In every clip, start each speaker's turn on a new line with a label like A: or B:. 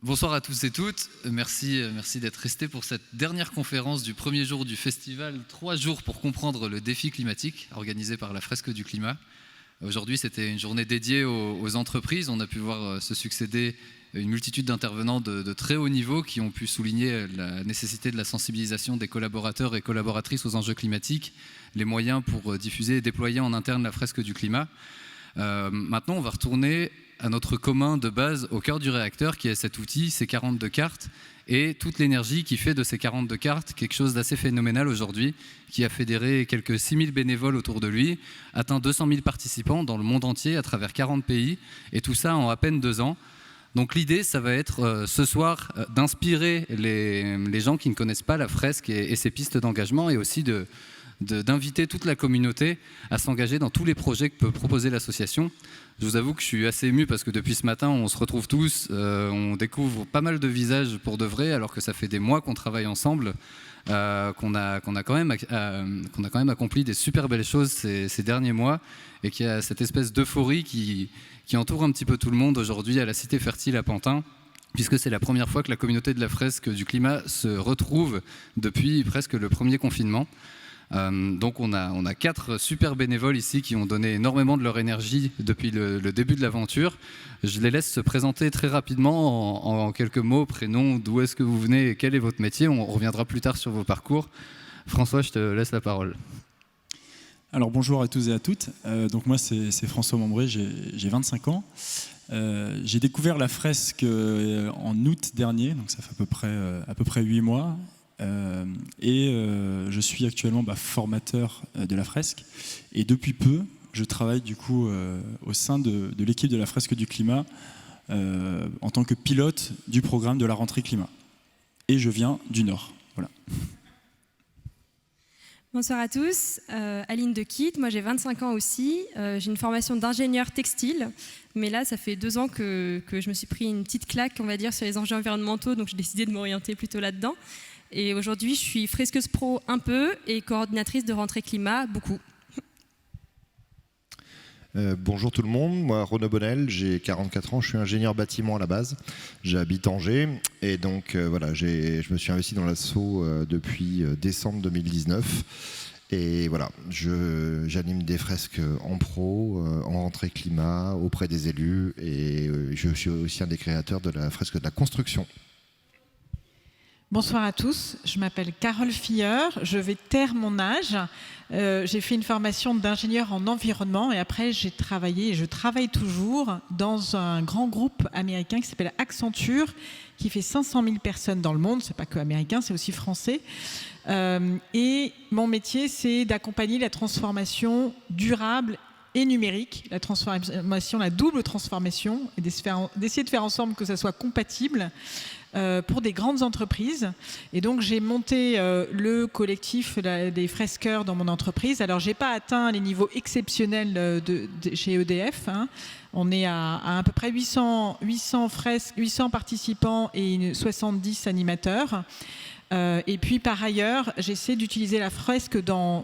A: Bonsoir à tous et toutes, merci d'être restés pour cette dernière conférence du premier jour du festival 3 jours pour comprendre le défi climatique organisé par la Fresque du Climat. Aujourd'hui c'était une journée dédiée aux entreprises, on a pu voir se succéder une multitude d'intervenants de très haut niveau qui ont pu souligner la nécessité de la sensibilisation des collaborateurs et collaboratrices aux enjeux climatiques, les moyens pour diffuser et déployer en interne la Fresque du Climat. Maintenant on va retourner à notre commun de base au cœur du réacteur qui est cet outil, ces 42 cartes et toute l'énergie qui fait de ces 42 cartes quelque chose d'assez phénoménal aujourd'hui, qui a fédéré quelques 6000 bénévoles autour de lui, atteint 200 000 participants dans le monde entier à travers 40 pays et tout ça en à peine 2 ans. Donc l'idée, ça va être ce soir d'inspirer les gens qui ne connaissent pas la fresque et ses pistes d'engagement et aussi d'inviter toute la communauté à s'engager dans tous les projets que peut proposer l'association. Je vous avoue que je suis assez ému parce que depuis ce matin, on se retrouve tous, on découvre pas mal de visages pour de vrai, alors que ça fait des mois qu'on travaille ensemble, qu'on a quand même accompli des super belles choses ces derniers mois et qu'il y a cette espèce d'euphorie qui entoure un petit peu tout le monde aujourd'hui à la Cité Fertile à Pantin, puisque c'est la première fois que la communauté de la Fresque du Climat se retrouve depuis presque le premier confinement. Donc on a 4 super bénévoles ici qui ont donné énormément de leur énergie depuis le début de l'aventure. Je les laisse se présenter très rapidement en quelques mots, prénom, d'où est-ce que vous venez et quel est votre métier. On reviendra plus tard sur vos parcours. François, je te laisse la parole.
B: Alors bonjour à tous et à toutes. Donc moi c'est François Membré, j'ai 25 ans. J'ai découvert la fresque en août dernier, donc ça fait à peu près 8 mois. Je suis actuellement formateur de la fresque et depuis peu je travaille du coup au sein de l'équipe de la Fresque du Climat en tant que pilote du programme de la rentrée climat et je viens du Nord. Voilà.
C: Bonsoir à tous, Aline de Kitt, moi j'ai 25 ans aussi, j'ai une formation d'ingénieur textile, mais là ça fait 2 ans que je me suis pris une petite claque on va dire sur les enjeux environnementaux, donc j'ai décidé de m'orienter plutôt là-dedans. Et aujourd'hui, je suis fresqueuse pro un peu et coordinatrice de rentrée climat beaucoup.
D: Bonjour tout le monde, moi Renaud Bonnel, j'ai 44 ans, je suis ingénieur bâtiment à la base, j'habite Angers et donc voilà, je me suis investi dans l'asso depuis décembre 2019 et voilà, j'anime des fresques en pro, en rentrée climat, auprès des élus et je suis aussi un des créateurs de la fresque de la construction.
E: Bonsoir à tous, je m'appelle Carole Filleur, je vais taire mon âge. J'ai fait une formation d'ingénieur en environnement et après j'ai travaillé et je travaille toujours dans un grand groupe américain qui s'appelle Accenture, qui fait 500 000 personnes dans le monde, c'est pas que américain, c'est aussi français. Et mon métier, c'est d'accompagner la transformation durable et numérique, la double transformation, et d'essayer de faire ensemble que ça soit compatible pour des grandes entreprises. Et donc j'ai monté le collectif des fresqueurs dans mon entreprise. Alors j'ai pas atteint les niveaux exceptionnels chez EDF, hein. On est à peu près 800 fresques, 800 participants et 70 animateurs. Et puis par ailleurs, j'essaie d'utiliser la fresque dans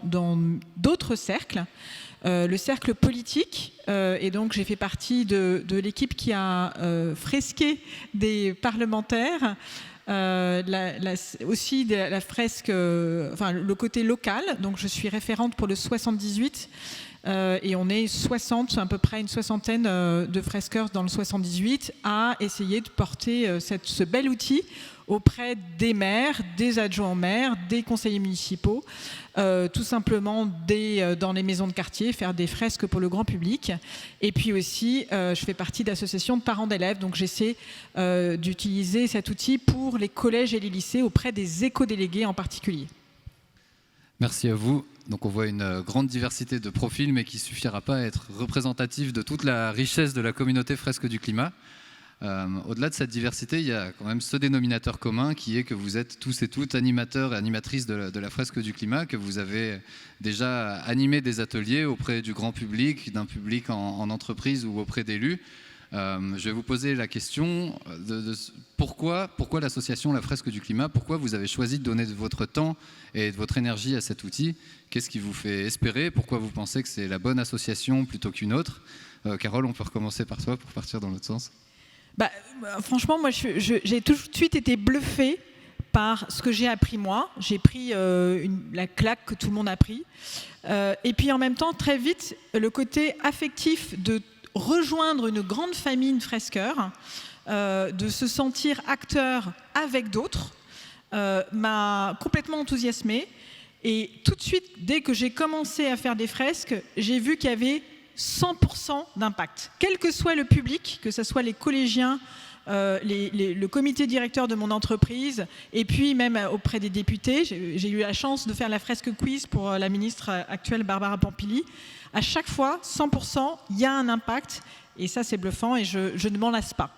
E: d'autres cercles. Le cercle politique, et donc j'ai fait partie de l'équipe qui a fresqué des parlementaires, aussi de la fresque, le côté local, donc je suis référente pour le 78, et on est 60, à peu près une soixantaine de fresqueurs dans le 78 à essayer de porter ce bel outil auprès des maires, des adjoints maires, des conseillers municipaux, tout simplement dans les maisons de quartier, faire des fresques pour le grand public. Et puis aussi, je fais partie d'associations de parents d'élèves, donc j'essaie d'utiliser cet outil pour les collèges et les lycées auprès des éco-délégués en particulier.
A: Merci à vous. Donc on voit une grande diversité de profils, mais qui ne suffira pas à être représentatif de toute la richesse de la communauté Fresque du Climat. Au-delà de cette diversité, il y a quand même ce dénominateur commun qui est que vous êtes tous et toutes animateurs et animatrices de la Fresque du Climat, que vous avez déjà animé des ateliers auprès du grand public, d'un public en entreprise ou auprès d'élus. Je vais vous poser la question de pourquoi l'association La Fresque du Climat, pourquoi vous avez choisi de donner de votre temps et de votre énergie à cet outil? Qu'est-ce qui vous fait espérer? Pourquoi vous pensez que c'est la bonne association plutôt qu'une autre? Carole, on peut recommencer par toi pour partir dans l'autre sens.
E: Franchement, moi, j'ai tout de suite été bluffée par ce que j'ai appris moi. J'ai pris la claque que tout le monde a pris. Et puis en même temps, très vite, le côté affectif de rejoindre une grande famille de fresqueurs, de se sentir acteur avec d'autres, m'a complètement enthousiasmée. Et tout de suite, dès que j'ai commencé à faire des fresques, j'ai vu qu'il y avait 100% d'impact. Quel que soit le public, que ce soit les collégiens, le comité directeur de mon entreprise, et puis même auprès des députés. J'ai eu la chance de faire la fresque quiz pour la ministre actuelle Barbara Pampili. À chaque fois, 100%, il y a un impact, et ça c'est bluffant, et je ne m'en lasse pas.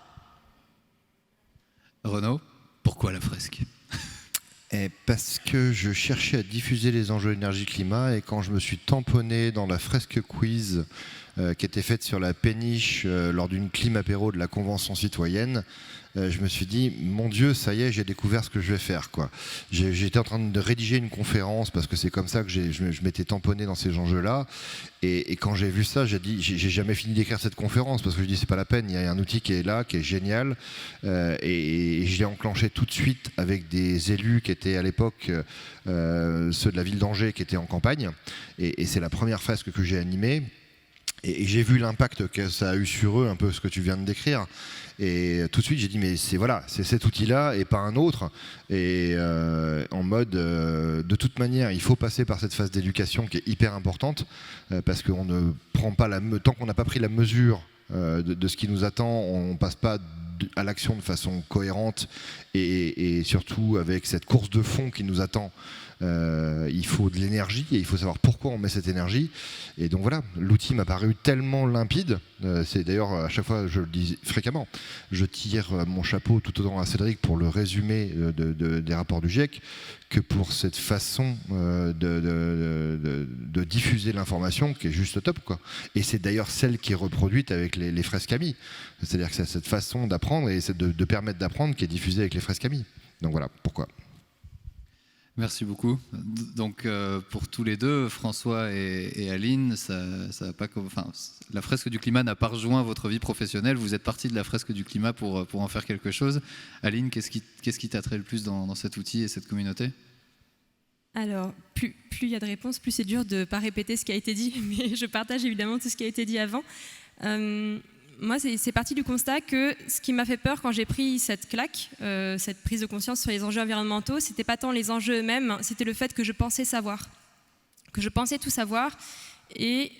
A: Renaud, pourquoi la fresque ?
D: Parce que je cherchais à diffuser les enjeux énergie-climat, et quand je me suis tamponné dans la fresque quiz qui était faite sur la péniche lors d'une clim-apéro de la Convention citoyenne, je me suis dit, mon Dieu, ça y est, j'ai découvert ce que je vais faire, quoi. J'étais en train de rédiger une conférence, parce que c'est comme ça que je m'étais tamponné dans ces enjeux-là, et quand j'ai vu ça, j'ai dit, j'ai jamais fini d'écrire cette conférence, parce que je dis, c'est pas la peine, il y a un outil qui est là, qui est génial, et je l'ai enclenché tout de suite avec des élus qui étaient à l'époque ceux de la ville d'Angers, qui étaient en campagne, et c'est la première fresque que j'ai animée. Et j'ai vu l'impact que ça a eu sur eux, un peu ce que tu viens de décrire. Et tout de suite, j'ai dit, mais c'est cet outil-là et pas un autre. Et en mode, de toute manière, il faut passer par cette phase d'éducation qui est hyper importante, parce qu'on ne prend pas tant qu'on n'a pas pris la mesure de ce qui nous attend, on ne passe pas à l'action de façon cohérente et surtout avec cette course de fond qui nous attend. Il faut de l'énergie et il faut savoir pourquoi on met cette énergie, et donc voilà, l'outil m'a paru tellement limpide, c'est d'ailleurs à chaque fois, je le dis fréquemment, je tire mon chapeau tout autant à Cédric pour le résumé des rapports du GIEC que pour cette façon de diffuser l'information qui est juste top, quoi. Et c'est d'ailleurs celle qui est reproduite avec les fresques amies, c'est-à-dire que c'est cette façon d'apprendre et de permettre d'apprendre qui est diffusée avec les fresques amies. Donc voilà pourquoi.
A: Merci beaucoup. Donc pour tous les deux, François et Aline, ça a pas, la fresque du climat n'a pas rejoint votre vie professionnelle. Vous êtes parti de la fresque du climat pour en faire quelque chose. Aline, qu'est-ce qui t'attrait le plus dans cet outil et cette communauté ?
C: Alors, plus il y a de réponses, plus c'est dur de ne pas répéter ce qui a été dit, mais je partage évidemment tout ce qui a été dit avant. Moi, c'est parti du constat que ce qui m'a fait peur quand j'ai pris cette claque, cette prise de conscience sur les enjeux environnementaux, c'était pas tant les enjeux eux-mêmes, c'était le fait que je pensais savoir, que je pensais tout savoir, et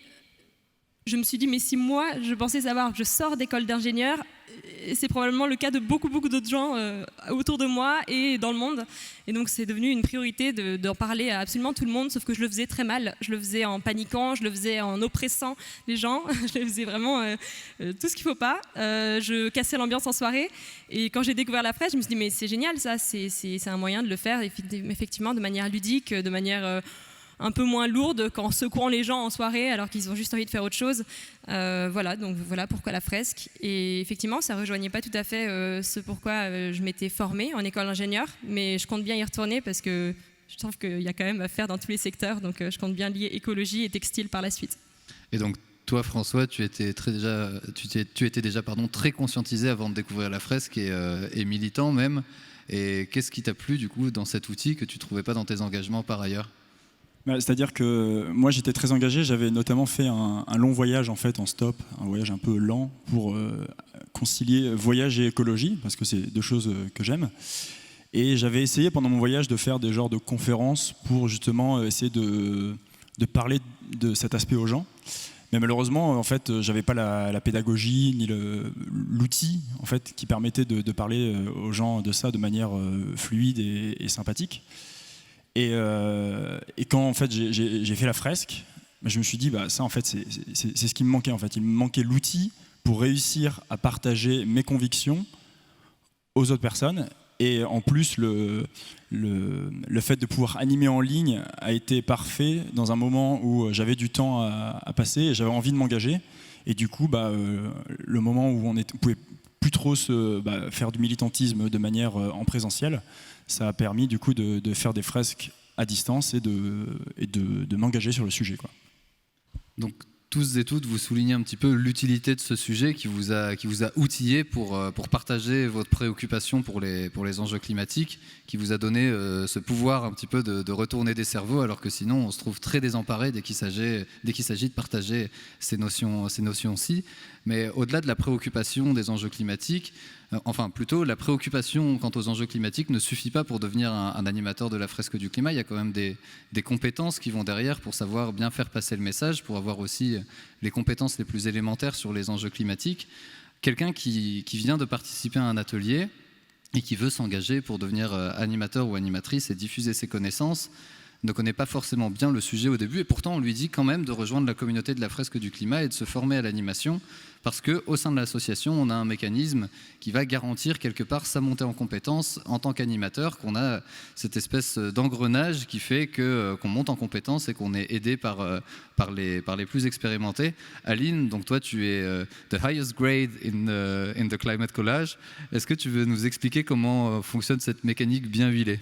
C: je me suis dit, mais si moi, je pensais savoir, je sors d'école d'ingénieur, c'est probablement le cas de beaucoup d'autres gens autour de moi et dans le monde. Et donc, c'est devenu une priorité d'en parler à absolument tout le monde, sauf que je le faisais très mal. Je le faisais en paniquant, je le faisais en oppressant les gens, je le faisais vraiment tout ce qu'il ne faut pas. Je cassais l'ambiance en soirée. Et quand j'ai découvert la fresque, je me suis dit, mais c'est génial, ça, c'est un moyen de le faire effectivement de manière ludique, de manière un peu moins lourde, qu'en secouant les gens en soirée alors qu'ils ont juste envie de faire autre chose. Donc voilà pourquoi la fresque. Et effectivement, ça ne rejoignait pas tout à fait ce pourquoi je m'étais formée en école d'ingénieur, mais je compte bien y retourner parce que je trouve qu'il y a quand même à faire dans tous les secteurs, donc je compte bien lier écologie et textile par la suite.
A: Et donc, toi, François, tu étais déjà très conscientisé avant de découvrir la fresque et militant même. Et qu'est-ce qui t'a plu du coup dans cet outil que tu ne trouvais pas dans tes engagements par ailleurs ?
B: C'est-à-dire que moi j'étais très engagé, j'avais notamment fait un long voyage en fait en stop, un voyage un peu lent pour concilier voyage et écologie, parce que c'est deux choses que j'aime. Et j'avais essayé pendant mon voyage de faire des genres de conférences pour justement essayer de parler de cet aspect aux gens. Mais malheureusement, en fait, j'avais pas la pédagogie ni l'outil en fait qui permettait de parler aux gens de ça de manière fluide et sympathique. Et quand en fait j'ai fait la fresque, je me suis dit ça en fait c'est ce qui me manquait en fait. Il me manquait l'outil pour réussir à partager mes convictions aux autres personnes. Et en plus le fait de pouvoir animer en ligne a été parfait dans un moment où j'avais du temps à passer et j'avais envie de m'engager. Et du coup le moment où on pouvait plus trop faire du militantisme de manière en présentiel, ça a permis du coup de faire des fresques à distance et de m'engager sur le sujet, quoi.
A: Donc tous et toutes, vous soulignez un petit peu l'utilité de ce sujet qui vous a outillé pour partager votre préoccupation pour les enjeux climatiques, qui vous a donné ce pouvoir un petit peu de retourner des cerveaux, alors que sinon on se trouve très désemparé dès qu'il s'agit de partager ces notions-ci. Mais au-delà de la préoccupation des enjeux climatiques, enfin plutôt la préoccupation quant aux enjeux climatiques ne suffit pas pour devenir un animateur de la fresque du climat. Il y a quand même des compétences qui vont derrière pour savoir bien faire passer le message, pour avoir aussi les compétences les plus élémentaires sur les enjeux climatiques. Quelqu'un qui vient de participer à un atelier et qui veut s'engager pour devenir animateur ou animatrice et diffuser ses connaissances ne connaît pas forcément bien le sujet au début, et pourtant on lui dit quand même de rejoindre la communauté de la fresque du climat et de se former à l'animation, parce qu'au sein de l'association, on a un mécanisme qui va garantir quelque part sa montée en compétences en tant qu'animateur, qu'on a cette espèce d'engrenage qui fait qu'on monte en compétences et qu'on est aidé par les plus expérimentés. Aline, donc toi tu es the highest grade in the climate collage. Est-ce que tu veux nous expliquer comment fonctionne cette mécanique bien huilée ?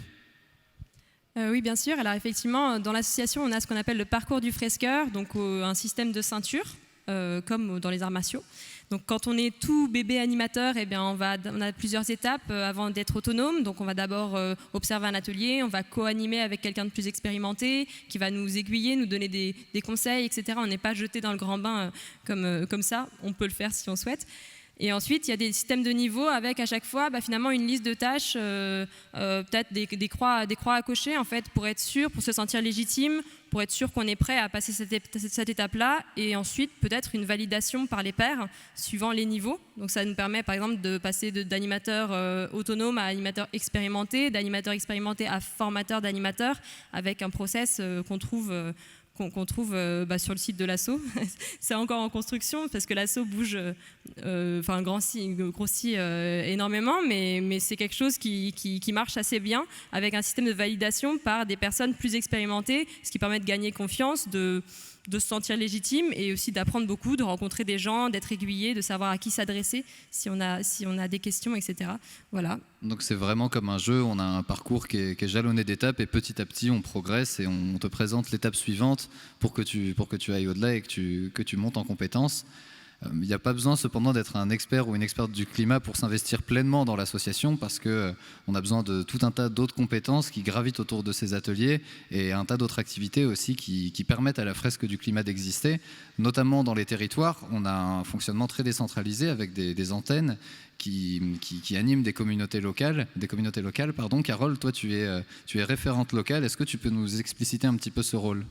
C: Oui, bien sûr. Alors effectivement, dans l'association, on a ce qu'on appelle le parcours du fresqueur, donc un système de ceinture, comme dans les arts martiaux. Donc quand on est tout bébé animateur, eh bien, on a plusieurs étapes avant d'être autonome. Donc on va d'abord observer un atelier, on va co-animer avec quelqu'un de plus expérimenté, qui va nous aiguiller, nous donner des conseils, etc. On n'est pas jeté dans le grand bain comme ça, on peut le faire si on souhaite. Et ensuite, il y a des systèmes de niveau avec à chaque fois finalement une liste de tâches, peut-être des croix à cocher en fait, pour être sûr, pour se sentir légitime, pour être sûr qu'on est prêt à passer cette étape-là, et ensuite peut-être une validation par les pairs suivant les niveaux. Donc ça nous permet par exemple de passer d'animateur autonome à animateur expérimenté, d'animateur expérimenté à formateur d'animateur, avec un process qu'on trouve sur le site de l'asso. C'est encore en construction parce que l'asso bouge, grossit énormément, mais c'est quelque chose qui marche assez bien avec un système de validation par des personnes plus expérimentées, ce qui permet de gagner confiance, de se sentir légitime et aussi d'apprendre beaucoup, de rencontrer des gens, d'être aiguillé, de savoir à qui s'adresser si on a des questions, etc. Voilà.
A: Donc c'est vraiment comme un jeu, on a un parcours qui est jalonné d'étapes et petit à petit on progresse et on te présente l'étape suivante pour que tu ailles au-delà et que tu montes en compétences. Il n'y a pas besoin cependant d'être un expert ou une experte du climat pour s'investir pleinement dans l'association, parce qu'on a besoin de tout un tas d'autres compétences qui gravitent autour de ces ateliers et un tas d'autres activités aussi qui permettent à la fresque du climat d'exister, notamment dans les territoires. On a un fonctionnement très décentralisé avec des antennes qui animent des communautés locales. Carole, toi tu es référente locale, est-ce que tu peux nous expliciter un petit peu ce rôle ?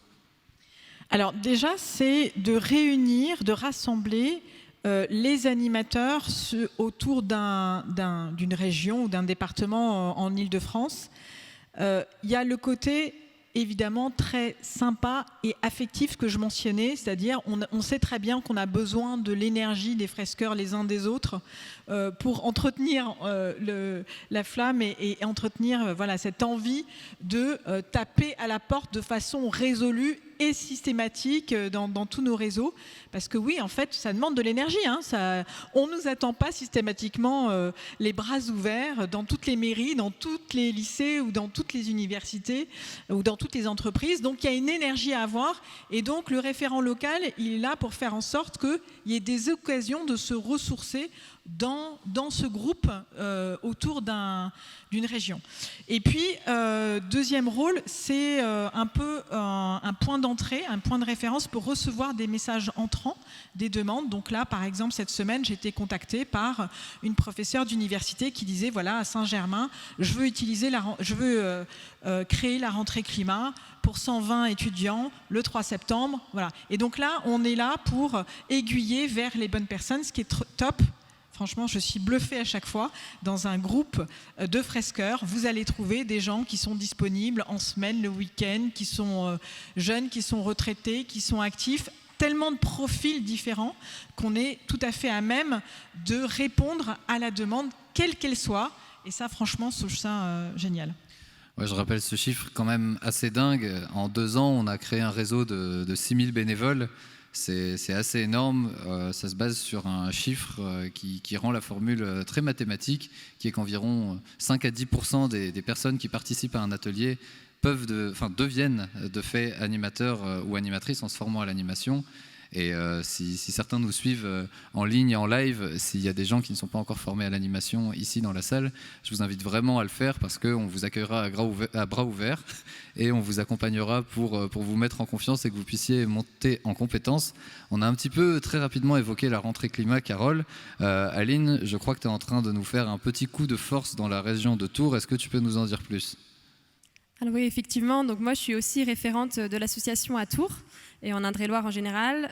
E: Alors déjà, c'est de réunir, de rassembler les animateurs autour d'une région ou d'un département en Île-de-France. Il y a le côté évidemment très sympa et affectif que je mentionnais, c'est-à-dire on sait très bien qu'on a besoin de l'énergie des fresqueurs les uns des autres pour entretenir la flamme et entretenir cette envie de taper à la porte de façon résolue et systématique dans tous nos réseaux, parce que oui, en fait, ça demande de l'énergie. On ne nous attend pas systématiquement les bras ouverts dans toutes les mairies, dans tous les lycées ou dans toutes les universités ou dans toutes les entreprises. Donc il y a une énergie à avoir, et donc le référent local, il est là pour faire en sorte qu'il y ait des occasions de se ressourcer dans ce groupe autour d'une région. Et puis, deuxième rôle, c'est un peu un point d'entrée, un point de référence pour recevoir des messages entrants, des demandes. Donc là, par exemple, cette semaine, j'ai été contactée par une professeure d'université qui disait, voilà, à Saint-Germain, je veux créer la rentrée climat pour 120 étudiants le 3 septembre. Voilà. Et donc là, on est là pour aiguiller vers les bonnes personnes, ce qui est top. Franchement, je suis bluffée à chaque fois. Dans un groupe de fresqueurs, vous allez trouver des gens qui sont disponibles en semaine, le week-end, qui sont jeunes, qui sont retraités, qui sont actifs. Tellement de profils différents qu'on est tout à fait à même de répondre à la demande, quelle qu'elle soit. Et ça, franchement, je trouve ça génial.
A: Ouais, je rappelle ce chiffre quand même assez dingue. En 2 ans, on a créé un réseau de 6000 bénévoles. C'est assez énorme, ça se base sur un chiffre qui rend la formule très mathématique, qui est qu'environ 5 à 10% des personnes qui participent à un atelier deviennent de fait animateurs ou animatrices en se formant à l'animation. Et si certains nous suivent en ligne et en live, s'il y a des gens qui ne sont pas encore formés à l'animation ici dans la salle, je vous invite vraiment à le faire parce qu'on vous accueillera à bras ouverts et on vous accompagnera pour vous mettre en confiance et que vous puissiez monter en compétences. On a un petit peu très rapidement évoqué la rentrée climat, Carole. Aline, je crois que tu es en train de nous faire un petit coup de force dans la région de Tours. Est-ce que tu peux nous en dire plus ?
C: Alors oui, effectivement. Donc moi, je suis aussi référente de l'association à Tours et en Indre-et-Loire en général.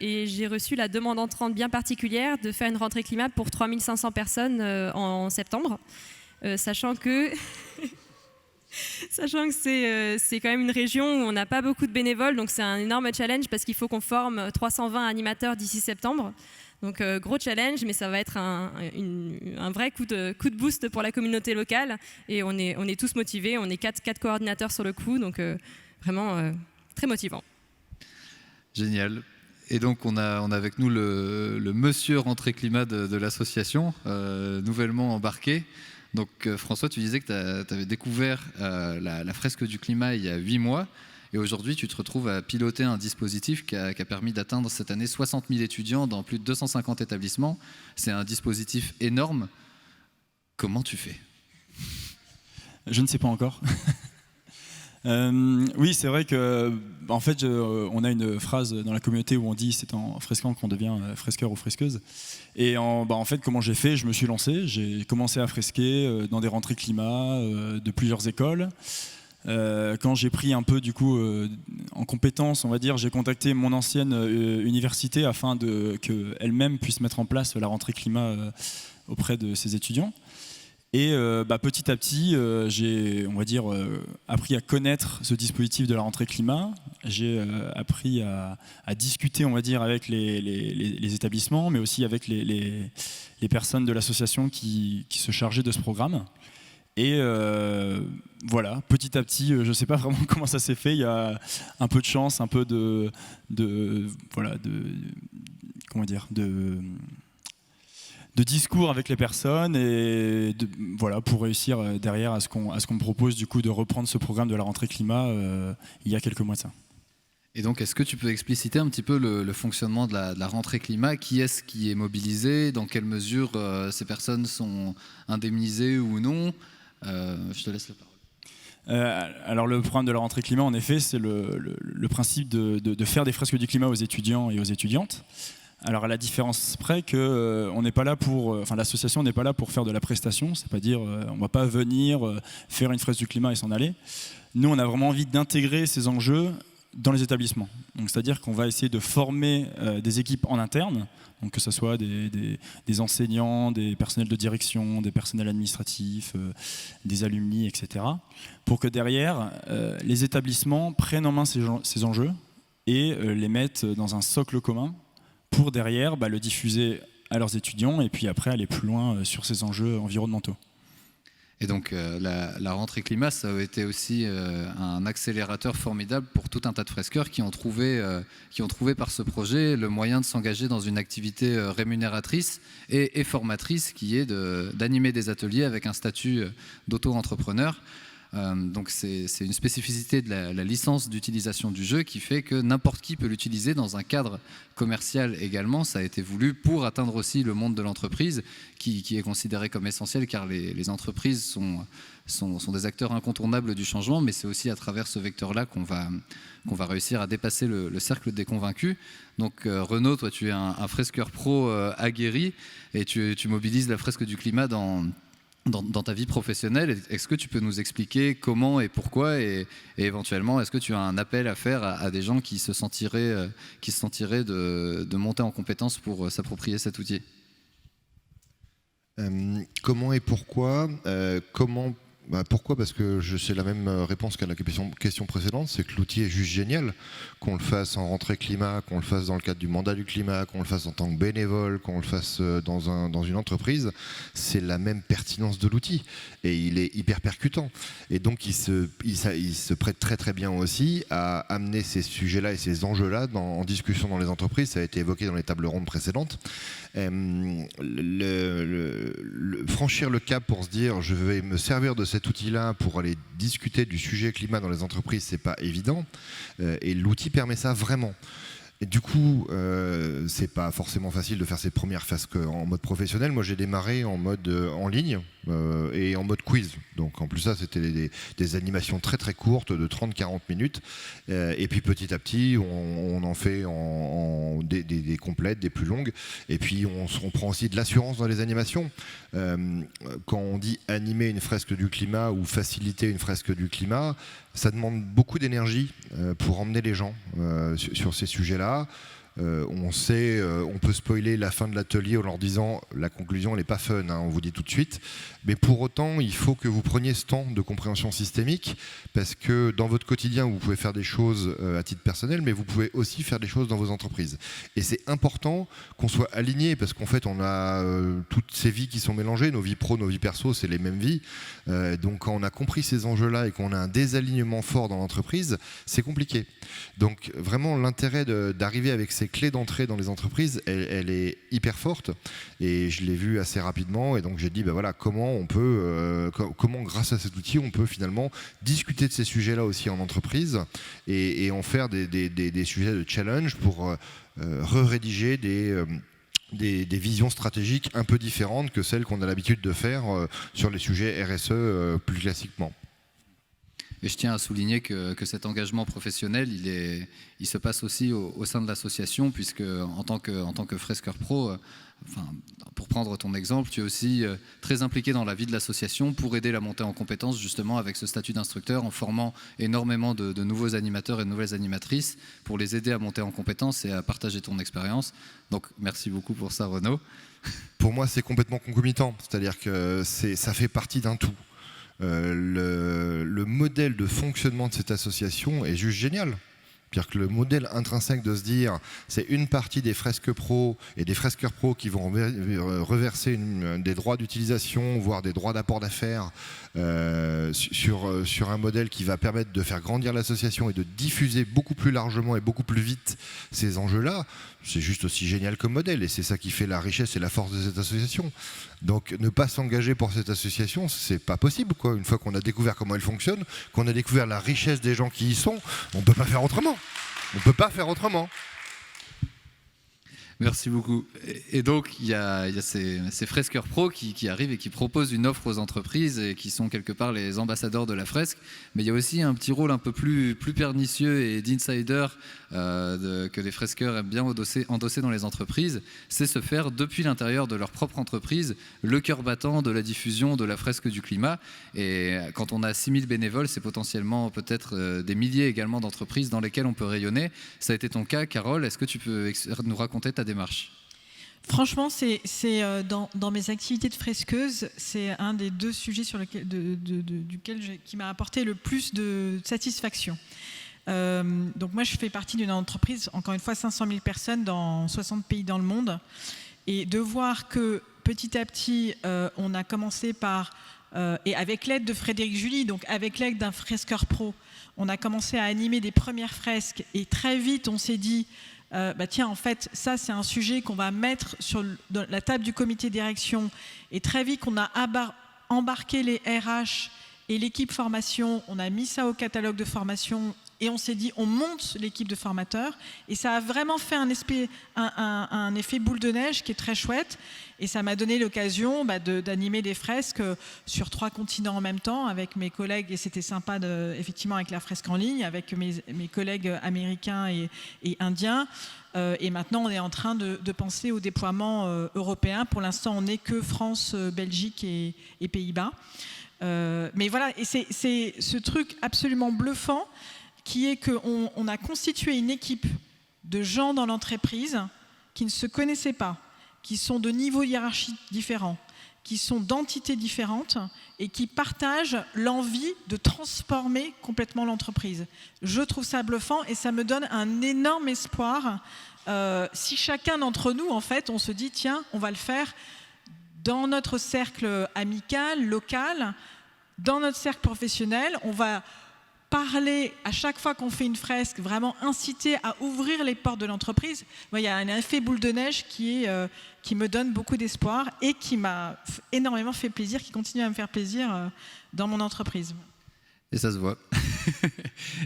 C: Et j'ai reçu la demande entrante bien particulière de faire une rentrée climat pour 3500 personnes en septembre, sachant que c'est quand même une région où on n'a pas beaucoup de bénévoles, donc c'est un énorme challenge parce qu'il faut qu'on forme 320 animateurs d'ici septembre. Donc gros challenge, mais ça va être un vrai coup de boost pour la communauté locale. Et on est tous motivés, on est quatre coordinateurs sur le coup, donc vraiment très motivant.
A: Génial. Et donc on a avec nous le monsieur rentrée climat de l'association, nouvellement embarqué. Donc François, tu disais que tu avais découvert la fresque du climat il y a 8 mois. Et aujourd'hui, tu te retrouves à piloter un dispositif qui a permis d'atteindre cette année 60 000 étudiants dans plus de 250 établissements. C'est un dispositif énorme. Comment tu fais ?
B: Je ne sais pas encore. Oui, c'est vrai que, en fait, on a une phrase dans la communauté où on dit c'est en fresquant qu'on devient fresqueur ou fresqueuse. Et en fait, comment j'ai fait ? Je me suis lancé. J'ai commencé à fresquer dans des rentrées de plusieurs écoles. Quand j'ai pris un peu du coup en compétence, on va dire, j'ai contacté mon ancienne université afin qu'elle-même puisse mettre en place la rentrée climat auprès de ses étudiants. Et petit à petit, j'ai, on va dire, appris à connaître ce dispositif de la rentrée climat. J'ai appris à discuter, on va dire, avec les établissements, mais aussi avec les personnes de l'association qui se chargeaient de ce programme. Et voilà, petit à petit, je ne sais pas vraiment comment ça s'est fait. Il y a un peu de chance, un peu de discours avec les personnes et pour réussir derrière à ce qu'on me propose du coup de reprendre ce programme de la rentrée climat il y a quelques mois de ça.
A: Et donc, est-ce que tu peux expliciter un petit peu le fonctionnement de la rentrée climat ? Qui est-ce qui est mobilisé ? Dans quelle mesure ces personnes sont indemnisées ou non ? Je te laisse la parole.
B: Alors le programme de la rentrée climat, en effet, c'est le principe de faire des fresques du climat aux étudiants et aux étudiantes. Alors à la différence près que on n'est pas là l'association n'est pas là pour faire de la prestation, c'est pas dire on va pas venir faire une fresque du climat et s'en aller. Nous, on a vraiment envie d'intégrer ces enjeux dans les établissements. Donc c'est-à-dire qu'on va essayer de former des équipes en interne, donc que ce soit des enseignants, des personnels de direction, des personnels administratifs, des alumni, etc. pour que derrière les établissements prennent en main ces enjeux et les mettent dans un socle commun pour derrière le diffuser à leurs étudiants et puis après aller plus loin sur ces enjeux environnementaux.
A: Et donc la rentrée climat, ça a été aussi un accélérateur formidable pour tout un tas de fresqueurs qui ont trouvé par ce projet le moyen de s'engager dans une activité rémunératrice et formatrice qui est d'animer des ateliers avec un statut d'auto-entrepreneur. Donc c'est une spécificité de la licence d'utilisation du jeu qui fait que n'importe qui peut l'utiliser dans un cadre commercial également. Ça a été voulu pour atteindre aussi le monde de l'entreprise qui est considéré comme essentiel car les entreprises sont des acteurs incontournables du changement, mais c'est aussi à travers ce vecteur-là qu'on va réussir à dépasser le cercle des convaincus. Donc Renaud, toi tu es un fresqueur pro aguerri et tu mobilises la fresque du climat dans ta vie professionnelle. Est-ce que tu peux nous expliquer comment et pourquoi et éventuellement, est-ce que tu as un appel à faire à des gens qui se sentiraient de monter en compétence pour s'approprier cet outil ?
D: Comment et pourquoi pourquoi ? Parce que c'est la même réponse qu'à la question précédente, c'est que l'outil est juste génial. Qu'on le fasse en rentrée climat, qu'on le fasse dans le cadre du mandat du climat, qu'on le fasse en tant que bénévole, qu'on le fasse dans une entreprise, c'est la même pertinence de l'outil. Et il est hyper percutant. Et donc il se prête très très bien aussi à amener ces sujets-là et ces enjeux-là en discussion dans les entreprises. Ça a été évoqué dans les tables rondes précédentes. Franchir le cap pour se dire je vais me servir de cet outil-là pour aller discuter du sujet climat dans les entreprises, c'est pas évident et l'outil permet ça vraiment. Et du coup, c'est pas forcément facile de faire ses premières fresques en mode professionnel. Moi, j'ai démarré en mode en ligne et en mode quiz. Donc, en plus, ça, c'était des animations très très courtes de 30-40 minutes. Et puis, petit à petit, on en fait des complètes, des plus longues. Et puis, on prend aussi de l'assurance dans les animations. Quand on dit animer une fresque du climat ou faciliter une fresque du climat, ça demande beaucoup d'énergie pour emmener les gens sur ces sujets-là. On peut spoiler la fin de l'atelier en leur disant la conclusion elle n'est pas fun, on vous dit tout de suite. Mais pour autant, il faut que vous preniez ce temps de compréhension systémique parce que dans votre quotidien, vous pouvez faire des choses à titre personnel, mais vous pouvez aussi faire des choses dans vos entreprises. Et c'est important qu'on soit aligné parce qu'en fait, on a toutes ces vies qui sont mélangées, nos vies pro, nos vies perso, c'est les mêmes vies. Donc quand on a compris ces enjeux-là et qu'on a un désalignement fort dans l'entreprise, c'est compliqué. Donc vraiment, l'intérêt d'arriver avec ces clés d'entrée dans les entreprises, elle est hyper forte et je l'ai vu assez rapidement et donc j'ai dit voilà, comment grâce à cet outil on peut finalement discuter de ces sujets-là aussi en entreprise et en faire des sujets de challenge pour rédiger des visions stratégiques un peu différentes que celles qu'on a l'habitude de faire sur les sujets RSE plus classiquement.
A: Et je tiens à souligner que cet engagement professionnel, il se passe aussi au sein de l'association, puisque en tant que fresqueur pro, pour prendre ton exemple, tu es aussi très impliqué dans la vie de l'association pour aider la montée en compétences justement avec ce statut d'instructeur, en formant énormément de nouveaux animateurs et de nouvelles animatrices pour les aider à monter en compétences et à partager ton expérience. Donc merci beaucoup pour ça, Renaud.
D: Pour moi, c'est complètement concomitant, c'est-à-dire que ça fait partie d'un tout. Le modèle de fonctionnement de cette association est juste génial. C'est-à-dire que le modèle intrinsèque de se dire c'est une partie des fresques pro et des fresqueurs pro qui vont reverser des droits d'utilisation, voire des droits d'apport d'affaires sur un modèle qui va permettre de faire grandir l'association et de diffuser beaucoup plus largement et beaucoup plus vite ces enjeux-là, c'est juste aussi génial comme modèle et c'est ça qui fait la richesse et la force de cette association. Donc ne pas s'engager pour cette association, c'est pas possible, quoi. Une fois qu'on a découvert comment elle fonctionne, qu'on a découvert la richesse des gens qui y sont, on ne peut pas faire autrement. On ne peut pas faire autrement.
A: Merci beaucoup. Et donc, il y a ces fresqueurs pro qui arrivent et qui proposent une offre aux entreprises et qui sont quelque part les ambassadeurs de la fresque. Mais il y a aussi un petit rôle un peu plus pernicieux et d'insider que les fresqueurs aiment bien endosser dans les entreprises. C'est se faire depuis l'intérieur de leur propre entreprise le cœur battant de la diffusion de la fresque du climat. Et quand on a 6000 bénévoles, c'est potentiellement peut-être des milliers également d'entreprises dans lesquelles on peut rayonner. Ça a été ton cas, Carole. Est-ce que tu peux nous raconter ta démarche?
E: Franchement, c'est dans mes activités de fresqueuse, c'est un des deux sujets qui m'a apporté le plus de satisfaction. Donc moi, je fais partie d'une entreprise, encore une fois, 500 000 personnes dans 60 pays dans le monde. Et de voir que petit à petit, on a commencé par, et avec l'aide de Frédéric Julie, donc avec l'aide d'un fresqueur pro, on a commencé à animer des premières fresques. Et très vite, on s'est dit, tiens, en fait, ça, c'est un sujet qu'on va mettre sur la table du comité direction. Et très vite, on a embarqué les RH et l'équipe formation, on a mis ça au catalogue de formation et on s'est dit, on monte l'équipe de formateurs. Et ça a vraiment fait un effet boule de neige qui est très chouette. Et ça m'a donné l'occasion d'animer des fresques sur 3 continents en même temps avec mes collègues. Et c'était sympa, effectivement, avec la fresque en ligne, avec mes collègues américains et indiens. Et maintenant, on est en train de penser au déploiement européen. Pour l'instant, on n'est que France, Belgique et Pays-Bas. Mais voilà, et c'est ce truc absolument bluffant qui est qu'on a constitué une équipe de gens dans l'entreprise qui ne se connaissaient pas, qui sont de niveaux hiérarchiques différents, qui sont d'entités différentes et qui partagent l'envie de transformer complètement l'entreprise. Je trouve ça bluffant et ça me donne un énorme espoir. Si chacun d'entre nous, en fait, on se dit, tiens, on va le faire dans notre cercle amical, local, dans notre cercle professionnel, on va parler à chaque fois qu'on fait une fresque, vraiment inciter à ouvrir les portes de l'entreprise. Il y a un effet boule de neige qui me donne beaucoup d'espoir et qui m'a énormément fait plaisir, qui continue à me faire plaisir dans mon entreprise.
A: Et ça se voit.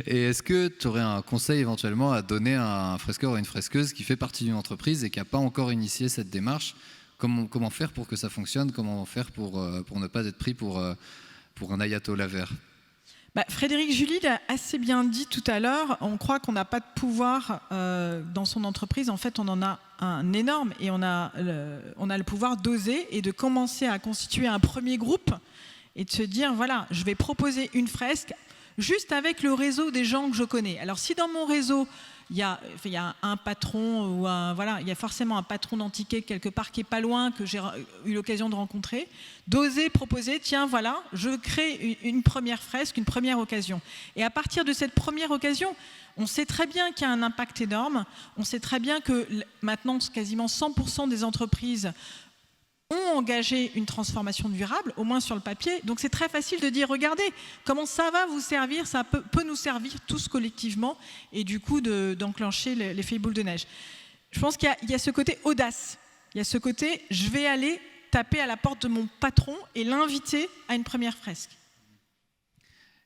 A: Et est-ce que tu aurais un conseil éventuellement à donner à un fresqueur ou à une fresqueuse qui fait partie d'une entreprise et qui n'a pas encore initié cette démarche? Comment faire pour que ça fonctionne? Comment faire pour ne pas être pris pour un ayatollah vert?
E: Frédéric Julie l'a assez bien dit tout à l'heure, on croit qu'on n'a pas de pouvoir dans son entreprise, en fait on en a un énorme et on a le pouvoir d'oser et de commencer à constituer un premier groupe et de se dire voilà, je vais proposer une fresque juste avec le réseau des gens que je connais. Alors si dans mon réseau il y a un patron ou il y a forcément un patron d'antiquet quelque part qui est pas loin, que j'ai eu l'occasion de rencontrer, d'oser proposer, tiens voilà, je crée une première fresque, une première occasion. Et à partir de cette première occasion, on sait très bien qu'il y a un impact énorme, on sait très bien que maintenant quasiment 100% des entreprises ont engagé une transformation durable, au moins sur le papier. Donc c'est très facile de dire, regardez, comment ça va vous servir, ça peut nous servir tous collectivement, et du coup d'enclencher l'effet boule de neige. Je pense qu'il y a ce côté audace, il y a ce côté, je vais aller taper à la porte de mon patron et l'inviter à une première fresque.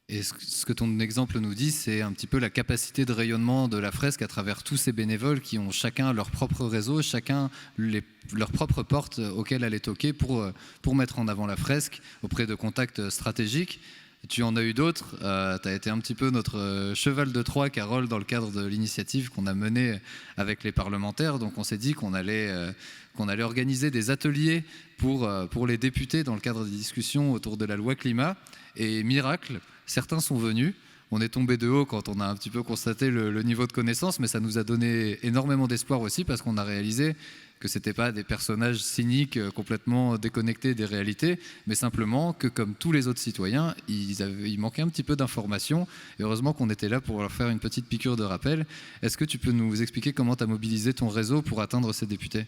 A: Et ce que ton exemple nous dit, c'est un petit peu la capacité de rayonnement de la fresque à travers tous ces bénévoles qui ont chacun leur propre réseau, chacun leur propre porte auquel aller toquer pour mettre en avant la fresque auprès de contacts stratégiques. Et tu en as eu d'autres. Tu as été un petit peu notre cheval de Troie, Carole, dans le cadre de l'initiative qu'on a menée avec les parlementaires. Donc on s'est dit qu'on allait organiser des ateliers pour les députés dans le cadre des discussions autour de la loi climat. Et miracle, certains sont venus. On est tombé de haut quand on a un petit peu constaté le niveau de connaissance, mais ça nous a donné énormément d'espoir aussi parce qu'on a réalisé que ce n'étaient pas des personnages cyniques complètement déconnectés des réalités, mais simplement que comme tous les autres citoyens, il manquait un petit peu d'informations. Et heureusement qu'on était là pour leur faire une petite piqûre de rappel. Est-ce que tu peux nous expliquer comment tu as mobilisé ton réseau pour atteindre ces députés ?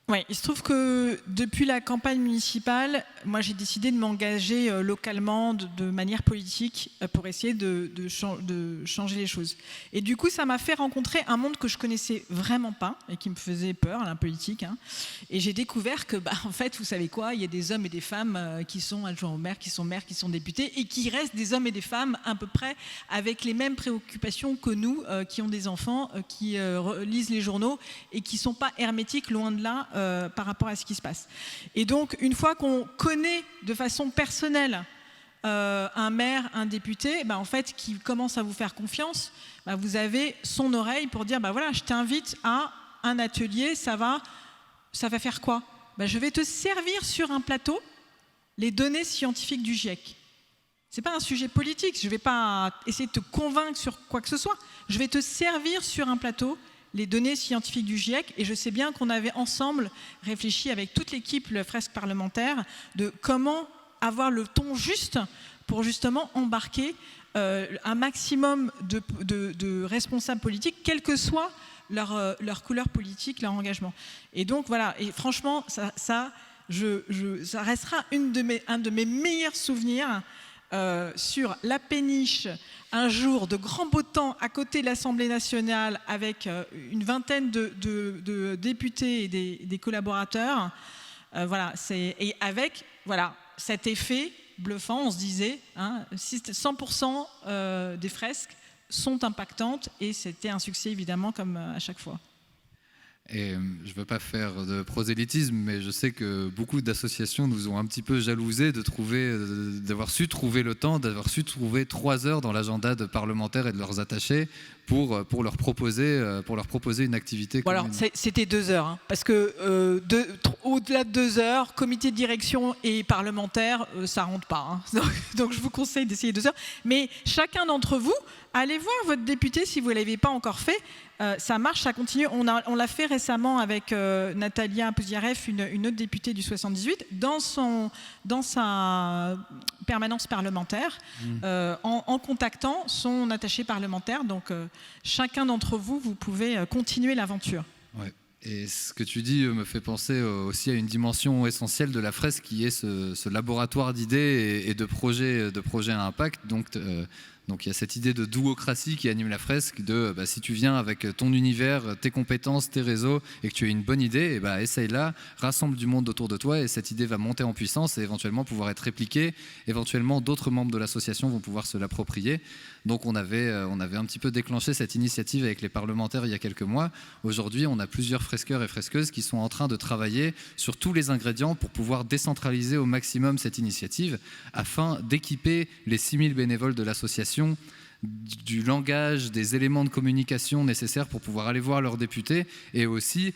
E: Oui, il se trouve que depuis la campagne municipale, moi j'ai décidé de m'engager localement de manière politique pour essayer de changer les choses. Et du coup, ça m'a fait rencontrer un monde que je connaissais vraiment pas et qui me faisait peur, la politique. Hein. Et j'ai découvert que, en fait, vous savez quoi, il y a des hommes et des femmes qui sont adjoints au maire, qui sont maires, qui sont députés et qui restent des hommes et des femmes à peu près avec les mêmes préoccupations que nous, qui ont des enfants, qui lisent les journaux et qui sont pas hermétiques, loin de là, par rapport à ce qui se passe. Et donc, une fois qu'on connaît de façon personnelle un maire, un député, en fait, qui commence à vous faire confiance, vous avez son oreille pour dire, voilà, je t'invite à un atelier, ça va faire quoi ? Je vais te servir sur un plateau les données scientifiques du GIEC. C'est pas un sujet politique, je vais pas essayer de te convaincre sur quoi que ce soit, je vais te servir sur un plateau les données scientifiques du GIEC, et je sais bien qu'on avait ensemble réfléchi avec toute l'équipe, le fresque parlementaire, de comment avoir le ton juste pour justement embarquer un maximum de responsables politiques, quelle que soit leur couleur politique, leur engagement. Et donc voilà, et franchement, ça restera un de mes meilleurs souvenirs sur la péniche, un jour de grand beau temps à côté de l'Assemblée nationale avec une vingtaine de députés et des collaborateurs. Et avec cet effet bluffant, on se disait, 100% des fresques sont impactantes et c'était un succès évidemment comme à chaque fois.
A: Et je ne veux pas faire de prosélytisme, mais je sais que beaucoup d'associations nous ont un petit peu jalousés d'avoir su trouver le temps, d'avoir su trouver 3 heures dans l'agenda de parlementaires et de leurs attachés pour leur proposer une activité.
E: Bon, alors, c'était 2 heures, hein, parce que au-delà de 2 heures, comité de direction et parlementaire, ça ne rentre pas. Hein. Donc je vous conseille d'essayer 2 heures. Mais chacun d'entre vous, allez voir votre député si vous ne l'avez pas encore fait. Ça marche, ça continue. On l'a fait récemment avec Natalia Pouziareff, une autre députée du 78, dans sa permanence parlementaire, en contactant son attaché parlementaire. Donc chacun d'entre vous, vous pouvez continuer l'aventure.
A: Ouais. Et ce que tu dis me fait penser aussi à une dimension essentielle de la fresque qui est ce laboratoire d'idées et de projets à impact. Donc Donc il y a cette idée de duocratie qui anime la fresque, de si tu viens avec ton univers, tes compétences, tes réseaux, et que tu as une bonne idée, essaye-la, rassemble du monde autour de toi, et cette idée va monter en puissance et éventuellement pouvoir être répliquée. Éventuellement, d'autres membres de l'association vont pouvoir se l'approprier. Donc on avait un petit peu déclenché cette initiative avec les parlementaires il y a quelques mois. Aujourd'hui, on a plusieurs fresqueurs et fresqueuses qui sont en train de travailler sur tous les ingrédients pour pouvoir décentraliser au maximum cette initiative afin d'équiper les 6000 bénévoles de l'association du langage, des éléments de communication nécessaires pour pouvoir aller voir leurs députés et aussi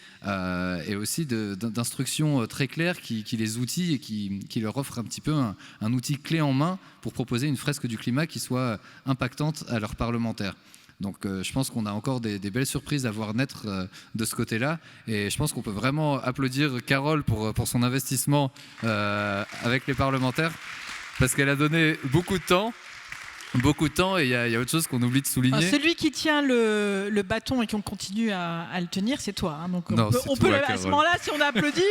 A: d'instructions très claires qui les outillent et qui leur offrent un petit peu un outil clé en main pour proposer une fresque du climat qui soit impactante à leurs parlementaires. Donc je pense qu'on a encore des belles surprises à voir naître de ce côté-là, et je pense qu'on peut vraiment applaudir Carole pour son investissement avec les parlementaires, parce qu'elle a donné beaucoup de temps, et il y a autre chose qu'on oublie de souligner.
E: Celui qui tient le bâton et qu'on continue à le tenir, c'est toi. Hein. Donc
A: non,
E: on peut à ce moment-là, si on applaudit...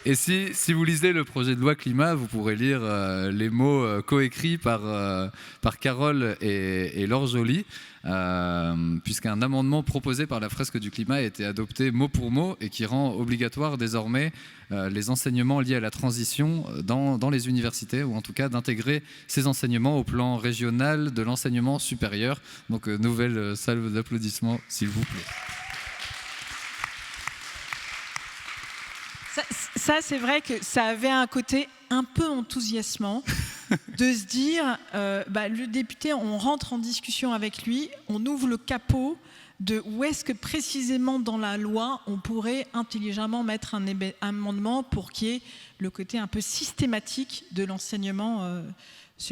A: Et si vous lisez le projet de loi climat, vous pourrez lire les mots coécrits par Carole et Laure Joly, puisqu'un amendement proposé par la fresque du climat a été adopté mot pour mot et qui rend obligatoire désormais les enseignements liés à la transition dans les universités, ou en tout cas d'intégrer ces enseignements au plan régional de l'enseignement supérieur. Donc nouvelle salve d'applaudissements, s'il vous plaît.
E: Ça, c'est vrai que ça avait un côté un peu enthousiasmant de se dire, le député, on rentre en discussion avec lui, on ouvre le capot de où est-ce que précisément dans la loi on pourrait intelligemment mettre un amendement pour qu'il y ait le côté un peu systématique de l'enseignement.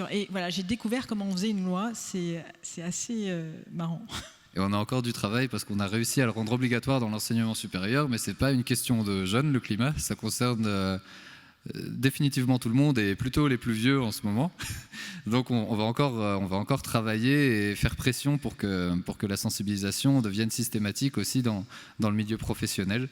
E: Et voilà, j'ai découvert comment on faisait une loi, c'est assez marrant.
A: Et on a encore du travail parce qu'on a réussi à le rendre obligatoire dans l'enseignement supérieur, mais ce n'est pas une question de jeunes, le climat, ça concerne définitivement tout le monde et plutôt les plus vieux en ce moment. Donc on va encore travailler et faire pression pour que la sensibilisation devienne systématique aussi dans le milieu professionnel.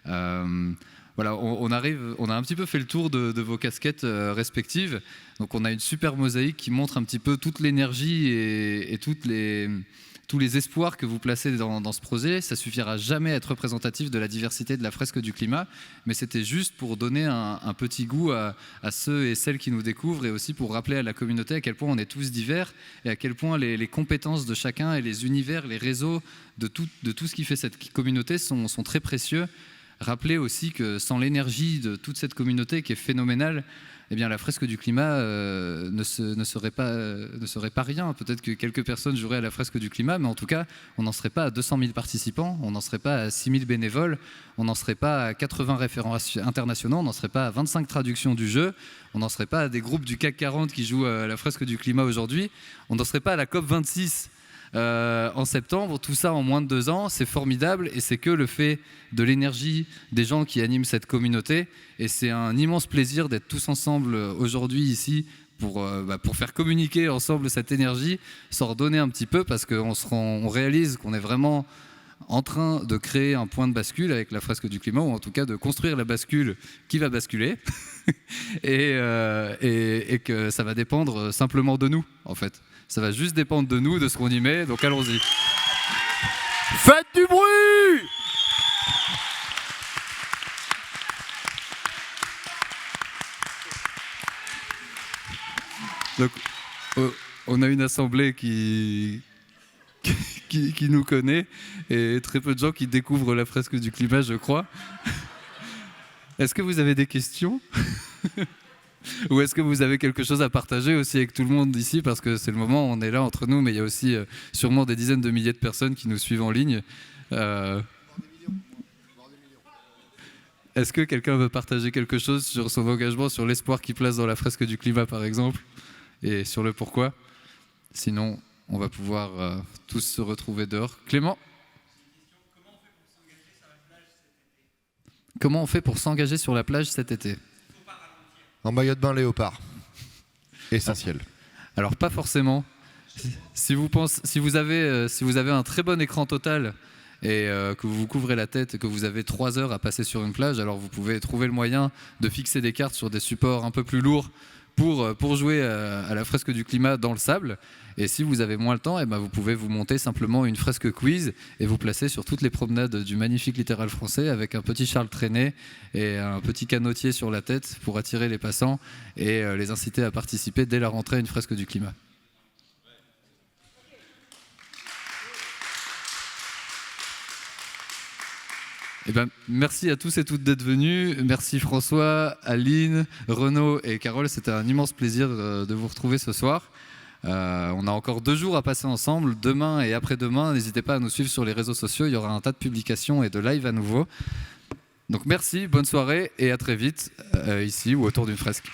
A: Voilà, on a un petit peu fait le tour de vos casquettes respectives. Donc on a une super mosaïque qui montre un petit peu toute l'énergie et tous les espoirs que vous placez dans ce projet. Ça suffira jamais à être représentatif de la diversité de la fresque du climat, mais c'était juste pour donner un petit goût à ceux et celles qui nous découvrent, et aussi pour rappeler à la communauté à quel point on est tous divers et à quel point les compétences de chacun et les univers, les réseaux de tout ce qui fait cette communauté sont très précieux. Rappeler aussi que sans l'énergie de toute cette communauté qui est phénoménale, eh bien, la fresque du climat ne serait pas rien. Peut-être que quelques personnes joueraient à la fresque du climat, mais en tout cas, on n'en serait pas à 200 000 participants, on n'en serait pas à 6 000 bénévoles, on n'en serait pas à 80 référents internationaux, on n'en serait pas à 25 traductions du jeu, on n'en serait pas à des groupes du CAC 40 qui jouent à la fresque du climat aujourd'hui, on n'en serait pas à la COP 26 en septembre. Tout ça en moins de 2 ans, c'est formidable, et c'est que le fait de l'énergie des gens qui animent cette communauté, et c'est un immense plaisir d'être tous ensemble aujourd'hui ici pour faire communiquer ensemble cette énergie, s'en redonner un petit peu, parce qu'on réalise qu'on est vraiment en train de créer un point de bascule avec la fresque du climat, ou en tout cas de construire la bascule qui va basculer et que ça va dépendre simplement de nous, en fait. Ça va juste dépendre de nous, de ce qu'on y met, donc allons-y. Faites du bruit! Donc, on a une assemblée qui nous connaît, et très peu de gens qui découvrent la fresque du climat, je crois. Est-ce que vous avez des questions? Ou est-ce que vous avez quelque chose à partager aussi avec tout le monde ici? Parce que c'est le moment où on est là entre nous, mais il y a aussi sûrement des dizaines de milliers de personnes qui nous suivent en ligne. Est-ce que quelqu'un veut partager quelque chose sur son engagement, sur l'espoir qu'il place dans la fresque du climat, par exemple, et sur le pourquoi? Sinon, on va pouvoir tous se retrouver dehors. Clément? Comment on fait pour s'engager sur la plage cet été?
D: En maillot de bain léopard. Essentiel.
A: Alors pas forcément. Si vous avez un très bon écran total et que vous vous couvrez la tête et que vous avez 3 heures à passer sur une plage, alors vous pouvez trouver le moyen de fixer des cartes sur des supports un peu plus lourds pour jouer à la fresque du climat dans le sable. Et si vous avez moins le temps, vous pouvez vous monter simplement une fresque quiz et vous placer sur toutes les promenades du magnifique littoral français avec un petit Charles traîné et un petit canotier sur la tête pour attirer les passants et les inciter à participer dès la rentrée à une fresque du climat. Merci à tous et toutes d'être venus. Merci François, Aline, Renaud et Carole. C'était un immense plaisir de vous retrouver ce soir. On a encore 2 jours à passer ensemble, demain et après-demain. N'hésitez pas à nous suivre sur les réseaux sociaux. Il y aura un tas de publications et de live à nouveau. Donc merci, bonne soirée et à très vite ici ou autour d'une fresque.